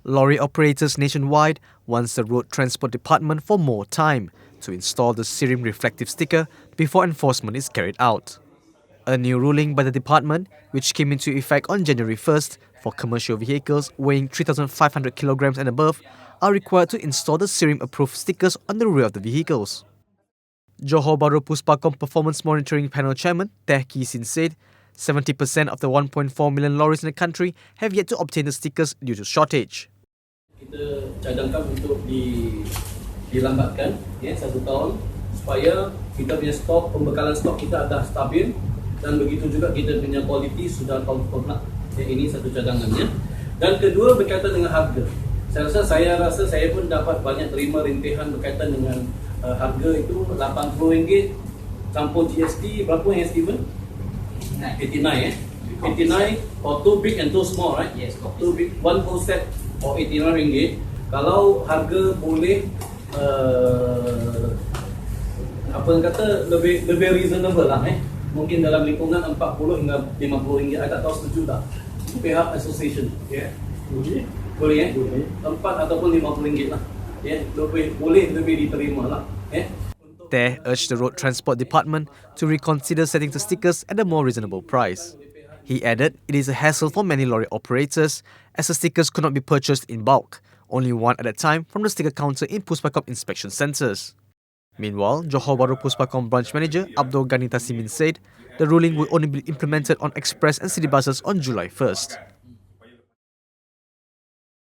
Lorry operators nationwide wants the Road Transport Department for more time to install the Sirim reflective sticker before enforcement is carried out. A new ruling by the department, which came into effect on January 1st for commercial vehicles weighing 3,500 kilograms and above, are required to install the Sirim-approved stickers on the rear of the vehicles. Johor Bahru Puspakom Performance Monitoring Panel Chairman Teh Kee Sin said 70% of the 1.4 million lorries in the country have yet to obtain the stickers due to shortage. Kita cadangkan untuk dilambatkan 1 tahun supaya kita punya stok, pembekalan stok kita dah stabil dan begitu juga kita punya kualiti sudah komplit. Ini satu cadangannya. Dan kedua berkaitan dengan harga. Saya rasa saya pun dapat banyak terima rintihan berkaitan dengan harga itu RM80 campur GST. Berapa yang Steven? 89 89 for too big and too small, right? Yes. Too big, one full set for RM89. Kalau harga boleh apa yang kata lebih reasonable lah, mungkin dalam lingkungan 40 hingga RM50. I tak tahu setuju tak pihak association. Boleh boleh 4 ataupun RM50 lah. Boleh lebih diterima lah. Teh urged the Road Transport Department to reconsider setting the stickers at a more reasonable price. He added it is a hassle for many lorry operators as the stickers could not be purchased in bulk, only one at a time from the sticker counter in Puspakom inspection centres. Meanwhile, Johor Bahru Puspakom branch manager Abdul Ghani Tasimin said the ruling will only be implemented on express and city buses on July 1st.